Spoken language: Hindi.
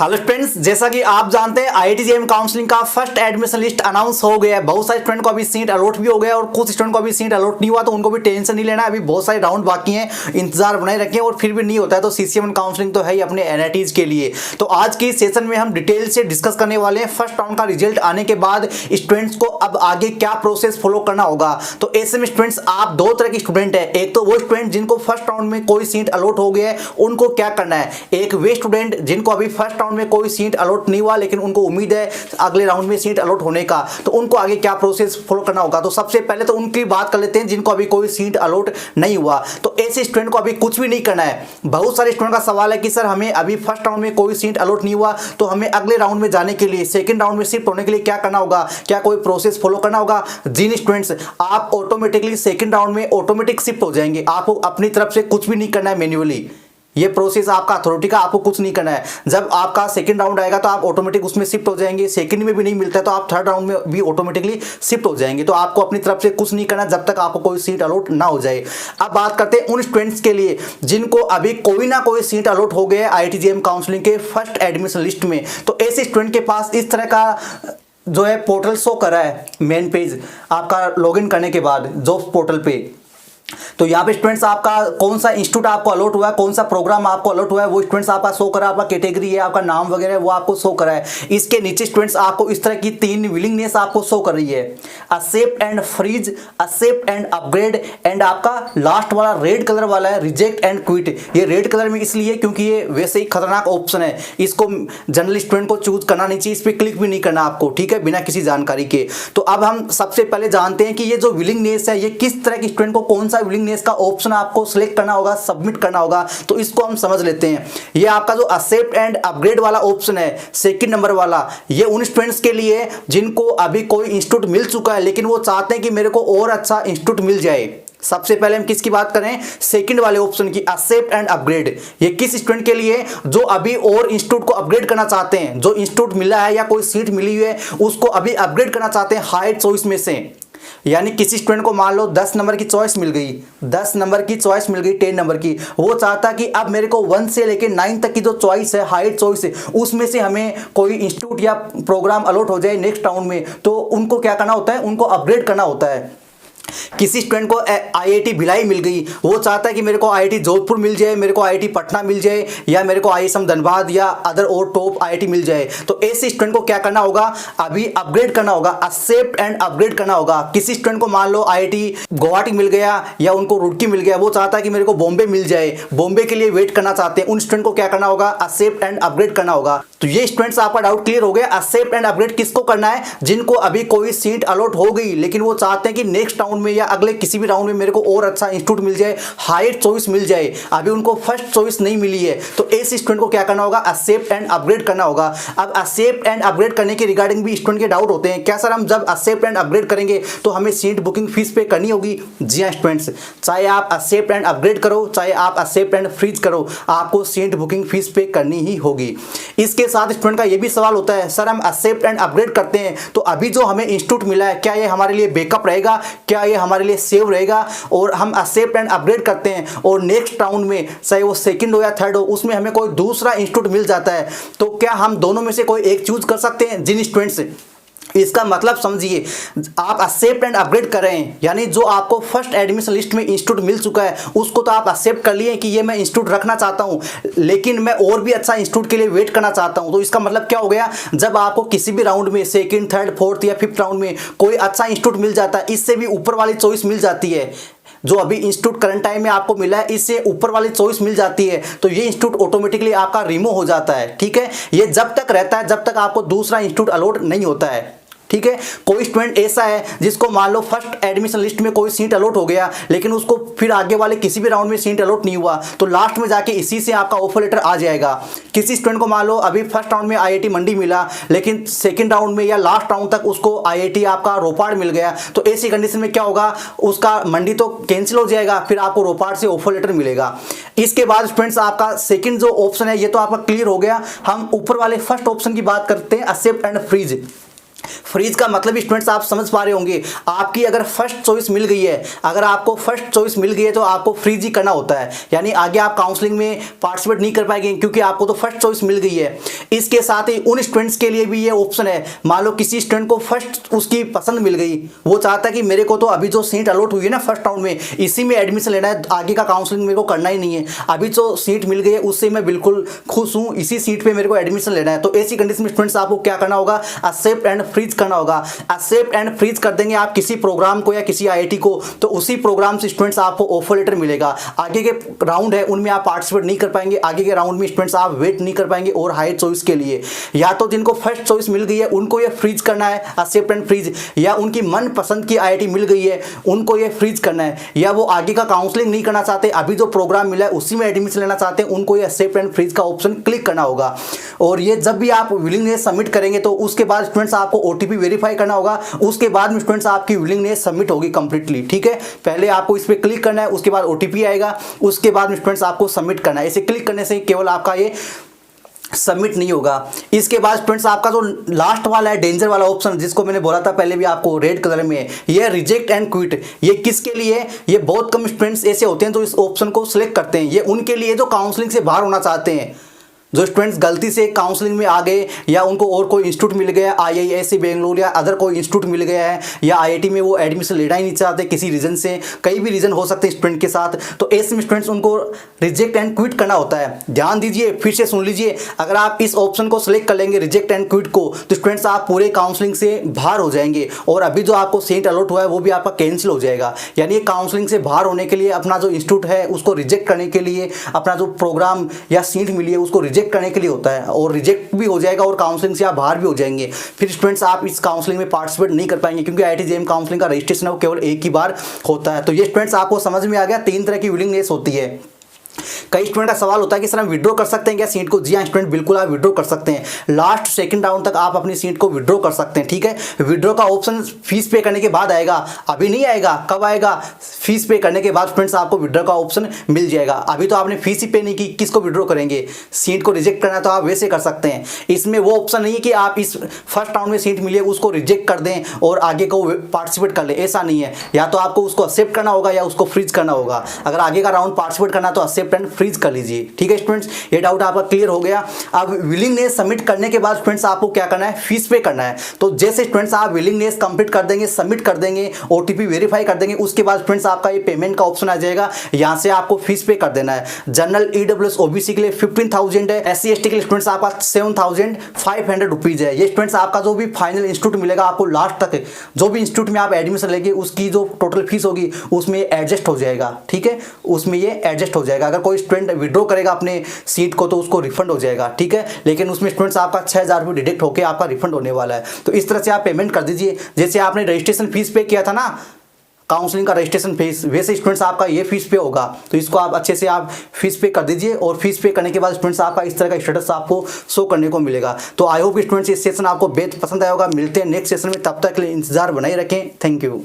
हेलो फ्रेंड्स, जैसा कि आप जानते हैं आईआईटी जेईई काउंसलिंग का फर्स्ट एडमिशन लिस्ट अनाउंस हो गया है। बहुत सारे स्टूडेंट को अभी सीट अलॉट भी हो गया और कुछ स्टूडेंट को अभी सीट अलॉट नहीं हुआ, तो उनको भी टेंशन नहीं लेना है। अभी बहुत सारे राउंड बाकी हैं, इंतजार बनाए रखें और फिर भी नहीं होता है तो सीसीएम काउंसलिंग तो है ही अपने एनआईटीज के लिए। तो आज की सेशन में हम डिटेल से डिस्कस करने वाले हैं फर्स्ट राउंड का रिजल्ट आने के बाद स्टूडेंट्स को अब आगे क्या प्रोसेस फॉलो करना होगा। तो ऐसे में स्टूडेंट्स आप दो तरह के स्टूडेंट है, एक तो वो स्टूडेंट जिनको फर्स्ट राउंड में कोई सीट अलॉट हो गया है, उनको क्या करना है। एक वे स्टूडेंट जिनको अभी फर्स्ट राउंड में कोई सीट अलॉट नहीं हुआ लेकिन उनको उम्मीद है अगले राउंड में सीट अलॉट होने का, तो उनको आगे क्या प्रोसेस फॉलो करना होगा। तो सबसे पहले तो उनकी बात कर लेते हैं जिनको अभी कोई सीट अलॉट नहीं हुआ। तो ऐसे स्टूडेंट को अभी कुछ भी नहीं करना है। बहुत सारे स्टूडेंट का सवाल है कि सर हमें अभी फर्स्ट राउंड में कोई सीट अलॉट नहीं हुआ तो हमें अगले राउंड में जाने के लिए, सेकंड राउंड में शिफ्ट होने के लिए क्या करना होगा, क्या कोई प्रोसेस फॉलो करना होगा। जिन स्टूडेंट्स आप ऑटोमेटिकली सेकंड राउंड में ऑटोमेटिक शिफ्ट हो जाएंगे, आपको अपनी तरफ से कुछ भी नहीं करना है मैन्युअली, ये प्रोसेस आपका अथॉरिटी का, आपको कुछ नहीं करना है। जब आपका सेकंड राउंड आएगा तो आप ऑटोमेटिक उसमें शिफ्ट हो जाएंगे। सेकंड में भी नहीं मिलता है तो आप थर्ड राउंड में भी ऑटोमेटिकली शिफ्ट हो जाएंगे। तो आपको अपनी तरफ से कुछ नहीं करना जब तक आपको कोई सीट अलॉट ना हो जाए। अब बात करते हैं उन स्टूडेंट्स के लिए जिनको अभी कोई ना कोई सीट अलॉट हो गया है आईआईटी जेईई काउंसलिंग के फर्स्ट एडमिशन लिस्ट में। तो ऐसे स्टूडेंट के पास इस तरह का जो है पोर्टल शो कर रहा है, मेन पेज आपका लॉगिन करने के बाद जॉब पोर्टल पे। तो यहाँ पे स्टूडेंट्स आपका कौन सा इंस्टीट्यूट आपको अलॉट हुआ है, कौन सा प्रोग्राम आपको अलॉट हुआ है, वो स्टूडेंट्स आपका शो करा है, आपका कैटेगरी है, आपका नाम वगैरह वो आपको शो करा है। इसके नीचे स्टूडेंट्स आपको इस तरह की तीन विलिंगनेस आपको शो कर रही है, accept and freeze, accept and upgrade, and आपका लास्ट वाला रेड कलर वाला है रिजेक्ट एंड क्विट। ये रेड कलर में इसलिए क्योंकि ये वैसे ही खतरनाक ऑप्शन है, इसको जनरल स्टूडेंट को चूज करना नहीं चाहिए, इस पर क्लिक भी नहीं करना आपको, ठीक है, बिना किसी जानकारी के। तो अब हम सबसे पहले जानते हैं कि ये जो विलिंगनेस है ये किस तरह के स्टूडेंट को कौन सा विलिंगनेस का ऑप्शन आपको सिलेक्ट करना होगा, सबमिट करना होगा। तो इसको हम समझ लेते हैं। ये आपका जो एक्सेप्ट एंड अपग्रेड वाला ऑप्शन है सेकंड नंबर वाला, ये उन स्टूडेंट्स के लिए जिनको अभी कोई इंस्टीट्यूट मिल चुका है लेकिन वो चाहते हैं कि मेरे को और अच्छा इंस्टीट्यूट मिल जाए। सबसे पहले हम किसकी बात करें, सेकंड वाले ऑप्शन की, एक्सेप्ट एंड अपग्रेड। ये किस स्टूडेंट के लिए जो अभी और इंस्टीट्यूट को अपग्रेड करना चाहते हैं, जो इंस्टीट्यूट मिला है या कोई सीट मिली हुई है उसको अभी अपग्रेड करना चाहते हैं हायर चॉइस में से। यानी किसी स्टूडेंट को मान लो 10 नंबर की चॉइस मिल गई, 10 नंबर की चॉइस मिल गई 10 नंबर की, वो चाहता कि अब मेरे को 1 से लेकर 9 तक की जो चॉइस है, हायर चॉइस है, उसमें से हमें कोई इंस्टीट्यूट या प्रोग्राम अलॉट हो जाए नेक्स्ट राउंड में। तो उनको क्या करना होता है, उनको अपग्रेड करना होता है। किसी स्टूडेंट को आईआईटी भिलाई मिल गई, वो चाहता है कि मेरे को आईआईटी जोधपुर मिल जाए, मेरे को आईआईटी पटना मिल जाए, या मेरे को आईएसएम धनबाद या अदर और टॉप आईआईटी मिल जाए। तो ऐसे स्टूडेंट को क्या करना होगा, अभी अपग्रेड करना होगा, एक्सेप्ट एंड अपग्रेड करना होगा। किसी स्टूडेंट को मान लो आईआईटी गुवाहाटी मिल गया या उनको रुड़की मिल गया, वो चाहता है कि मेरे को बॉम्बे मिल जाए, बॉम्बे के लिए वेट करना चाहते हैं, उन स्टूडेंट को क्या करना होगा, एक्सेप्ट एंड अपग्रेड करना होगा। तो ये स्टूडेंट्स आपका डाउट क्लियर हो गया। एक्सेप्ट एंड अपग्रेड किसको करना है, जिनको अभी कोई सीट अलॉट हो गई लेकिन वो चाहते हैं कि नेक्स्ट राउंड में या अगले किसी भी राउंड में मेरे को और अच्छा इंस्टीट्यूट मिल जाए, हायर चॉइस मिल जाए, अभी उनको फर्स्ट चॉइस नहीं मिली है। तो ऐसे स्टूडेंट को क्या करना होगा, एक्सेप्ट एंड अपग्रेड करना होगा। अब एक्सेप्ट एंड अपग्रेड करने के रिगार्डिंग भी स्टूडेंट के डाउट होते हैं, क्या सर हम जब एक्सेप्ट एंड अपग्रेड करेंगे तो हमें सीट बुकिंग फीस पे करनी होगी। जी हाँ स्टूडेंट्स, चाहे आप एक्सेप्ट एंड अपग्रेड करो, चाहे आप एक्सेप्ट एंड फ्रीज करो, आपको सीट बुकिंग फीस पे करनी ही होगी। इसके साथ स्टूडेंट का ये भी सवाल होता है, सर हम एक्सेप्ट एंड अपग्रेड करते हैं तो अभी जो हमें इंस्टीट्यूट मिला है क्या ये हमारे लिए बैकअप रहेगा, क्या ये हमारे लिए सेव रहेगा, और हम एक्सेप्ट एंड अपग्रेड करते हैं और नेक्स्ट राउंड में चाहे वो सेकंड हो या थर्ड हो उसमें हमें कोई दूसरा इंस्टीट्यूट मिल जाता है, तो क्या हम दोनों में से कोई एक चूज कर सकते हैं। जिन स्टूडेंट्स, इसका मतलब समझिए, आप एक्सेप्ट एंड अपग्रेड कर रहे हैं, यानी जो आपको फर्स्ट एडमिशन लिस्ट में इंस्टीट्यूट मिल चुका है उसको तो आप एक्सेप्ट कर लिए कि ये मैं इंस्टीट्यूट रखना चाहता हूं लेकिन मैं और भी अच्छा इंस्टीट्यूट के लिए वेट करना चाहता हूं। तो इसका मतलब क्या हो गया, जब आपको किसी भी राउंड में सेकंड, थर्ड, फोर्थ या फिफ्थ राउंड में कोई अच्छा इंस्टीट्यूट मिल जाता है, इससे भी ऊपर वाली चॉइस मिल जाती है, जो अभी इंस्टीट्यूट करंट टाइम में आपको मिला है इससे ऊपर वाली चॉइस मिल जाती है, तो ये इंस्टीट्यूट ऑटोमेटिकली आपका रिमूव हो जाता है। ठीक है, ये जब तक रहता है जब तक आपको दूसरा इंस्टीट्यूट अलॉट नहीं होता है। ठीक है, कोई स्टूडेंट ऐसा है जिसको मान लो फर्स्ट एडमिशन लिस्ट में कोई सीट अलॉट हो गया लेकिन उसको फिर आगे वाले किसी भी राउंड में सीट अलॉट नहीं हुआ, तो लास्ट में जाके इसी से आपका ऑफर लेटर आ जाएगा। किसी स्टूडेंट को मान लो अभी फर्स्ट राउंड में आईआईटी मंडी मिला लेकिन सेकंड राउंड में या लास्ट राउंड तक उसको आईआईटी आपका रोपाड़ मिल गया, तो ऐसी कंडीशन में क्या होगा, उसका मंडी तो कैंसिल हो जाएगा, फिर आपको रोपाड़ से ऑफर लेटर मिलेगा। इसके बाद स्टूडेंट्स आपका सेकंड जो ऑप्शन है ये तो आपका क्लियर हो गया। हम ऊपर वाले फर्स्ट ऑप्शन की बात करते हैं, एक्सेप्ट एंड फ्रीज। फ्रीज का मतलब स्टूडेंट्स आप समझ पा रहे होंगे, आपकी अगर फर्स्ट चॉइस मिल गई है, अगर आपको फर्स्ट चॉइस मिल गई है तो आपको फ्रीज ही करना होता है, यानी आगे आप काउंसलिंग में पार्टिसिपेट नहीं कर पाएंगे क्योंकि आपको तो फर्स्ट चॉइस मिल गई है। इसके साथ ही उन स्टूडेंट्स के लिए भी ये ऑप्शन है, मान लो किसी स्टूडेंट को फर्स्ट उसकी पसंद मिल गई, वो चाहता है कि मेरे को तो अभी जो सीट अलॉट हुई है ना फर्स्ट राउंड में, इसी में एडमिशन लेना है, आगे का काउंसलिंग मेरे को करना ही नहीं है, अभी जो सीट मिल गई है उससे मैं बिल्कुल खुश हूँ, इसी सीट पर मेरे को एडमिशन लेना है। तो ऐसी कंडीशन में स्टूडेंट्स आपको क्या करना होगा, एक्सेप्ट एंड फ्रीज करना होगा। एक्सेप्ट एंड फ्रीज कर देंगे आप किसी प्रोग्राम को या किसी आईआईटी को, तो उसी प्रोग्राम से स्टूडेंट्स आपको ऑफर लेटर मिलेगा। आगे के राउंड है उनमें आप पार्टिसिपेट नहीं कर पाएंगे, आगे के राउंड में स्टूडेंट्स आप वेट नहीं कर पाएंगे और हाई चॉइस के लिए, या तो जिनको फर्स्ट चॉइस मिल गई है उनको ये फ्रीज करना है एक्सेप्ट एंड फ्रीज, या उनकी मन पसंद की आईआईटी मिल गई है उनको ये फ्रीज करना है, या वो आगे का काउंसलिंग नहीं करना चाहते, अभी जो प्रोग्राम मिला है उसी में एडमिशन लेना चाहते हैं, उनको ये एक्सेप्ट एंड फ्रीज का ऑप्शन क्लिक करना होगा। और ये जब भी आप विलिंगनेस सबमिट करेंगे तो उसके बाद स्टूडेंट्स आपको ओटीपी वेरीफाई करना होगा, उसके बाद में स्टूडेंट्स आपकी विलिंगनेस सबमिट होगी कंप्लीटली। ठीक है, पहले आपको इस पे क्लिक करना है, उसके बाद ओटीपी आएगा, उसके बाद में स्टूडेंट्स आपको सबमिट करना है। इसे क्लिक करने से केवल आपका ये सबमिट नहीं होगा। इसके बाद स्टूडेंट्स आपका जो लास्ट वाला है डेंजर वाला ऑप्शन, जिसको मैंने बोला था पहले भी आपको रेड कलर में, ये रिजेक्ट एंड क्विट, ये किसके लिए, ये बहुत कम स्टूडेंट्स ऐसे होते हैं जो इस ऑप्शन को सिलेक्ट करते हैं। ये उनके लिए जो काउंसलिंग से बाहर होना चाहते हैं, जो स्टूडेंट्स गलती से काउंसलिंग में आ गए या उनको और कोई इंस्टीट्यूट मिल गया, आईआईएससी बेंगलुरु या अदर कोई इंस्टीट्यूट मिल गया है, या आईआईटी में वो एडमिशन लेना ही नहीं चाहते किसी रीज़न से, कई भी रीज़न हो सकते हैं स्टूडेंट के साथ, तो ऐसे में स्टूडेंट्स उनको रिजेक्ट एंड क्विट करना होता है। ध्यान दीजिए, फिर से सुन लीजिए, अगर आप इस ऑप्शन को सिलेक्ट कर लेंगे रिजेक्ट एंड क्विट को, तो स्टूडेंट्स आप पूरे काउंसलिंग से बाहर हो जाएंगे और अभी जो आपको सीट अलॉट हुआ है वो भी आपका कैंसिल हो जाएगा। यानी काउंसलिंग से बाहर होने के लिए, अपना जो इंस्टीट्यूट है उसको रिजेक्ट करने के लिए, अपना जो प्रोग्राम या सीट मिली है उसको रिजेक्ट करने के लिए होता है, और रिजेक्ट भी हो जाएगा और काउंसलिंग से आप बाहर भी हो जाएंगे। फिर स्टूडेंट्स आप इस काउंसलिंग में पार्टिसिपेट नहीं कर पाएंगे क्योंकि आईआईटी जेईई काउंसलिंग का रजिस्ट्रेशन है वो केवल एक ही बार होता है। तो ये स्टूडेंट्स आपको समझ में आ गया, 3 तरह की विलिंगनेस होती है। कई स्टूडेंट का सवाल होता है कि सर हम विड्रॉ कर सकते हैं क्या सीट को? जी हाँ स्टूडेंट, बिल्कुल आप विड्रॉ कर सकते हैं। लास्ट सेकंड राउंड तक आप अपनी सीट को विड्रॉ कर सकते हैं। ठीक है, विड्रॉ का ऑप्शन फीस पे करने के बाद आएगा, अभी नहीं आएगा। कब आएगा? फीस पे करने के बाद स्टूडेंट्स आपको विड्रॉ का ऑप्शन मिल जाएगा। अभी तो आपने फीस ही पे नहीं की, किसको विड्रॉ करेंगे? सीट को रिजेक्ट करना है तो आप वैसे कर सकते हैं। इसमें वो ऑप्शन नहीं है कि आप इस फर्स्ट राउंड में सीट मिली है उसको रिजेक्ट कर दें और आगे को पार्टिसिपेट कर ले, ऐसा नहीं है। या तो आपको उसको एक्सेप्ट करना होगा या उसको फ्रीज करना होगा। अगर आगे का राउंड पार्टिसिपेट करना है तो एक्सेप्ट एंड फ्रीज कर लीजिए। ठीक है स्टूडेंट्स, ये डाउट आपका क्लियर हो गया। अब विलिंगनेस सबमिट करने के बाद स्टूडेंट्स आपको क्या करना है? फीस पे करना है। तो जैसे स्टूडेंट्स आप विलिंगनेस कंप्लीट कर देंगे, सबमिट कर देंगे, ओटीपी वेरीफाई कर देंगे, उसके बाद स्टूडेंट्स आपका ये पेमेंट का ऑप्शन आ जाएगा, यहां से आपको फीस पे कर देना है। जनरल ईडब्ल्यूएस ओबीसी के लिए 15,000 है, एससी एसटी के लिए स्टूडेंट्स आपका 7,500 रुपीज है। ये स्टूडेंट्स आपका जो भी फाइनल इंस्टीट्यूट मिलेगा आपको लास्ट तक, जो भी इंस्टीट्यूट में आप एडमिशन लेंगे उसकी जो टोटल फीस होगी उसमें एडजस्ट हो जाएगा। ठीक है, उसमें ये एडजस्ट हो जाएगा। अगर कोई स्टूडेंट विड्रॉ करेगा अपने सीट को तो उसको रिफंड हो जाएगा। ठीक है, लेकिन उसमें स्टूडेंट्स आपका 6,000 रुपये डिडक्ट होकर आपका रिफंड होने वाला है। तो इस तरह से आप पेमेंट कर दीजिए। जैसे आपने रजिस्ट्रेशन फीस पे किया था ना, काउंसलिंग का रजिस्ट्रेशन फीस, वैसे स्टूडेंट्स आपका ये फीस पे होगा। तो इसको आप अच्छे से आप फीस पे कर दीजिए और फीस पे करने के बाद स्टूडेंट्स आपका इस तरह का स्टेटस आपको शो करने को मिलेगा। तो आई होप स्टूडेंट्स ये सेशन आपको बेहद पसंद आया होगा। मिलते हैं नेक्स्ट सेशन में, तब तक के लिए इंतजार बनाए रखें। Thank you.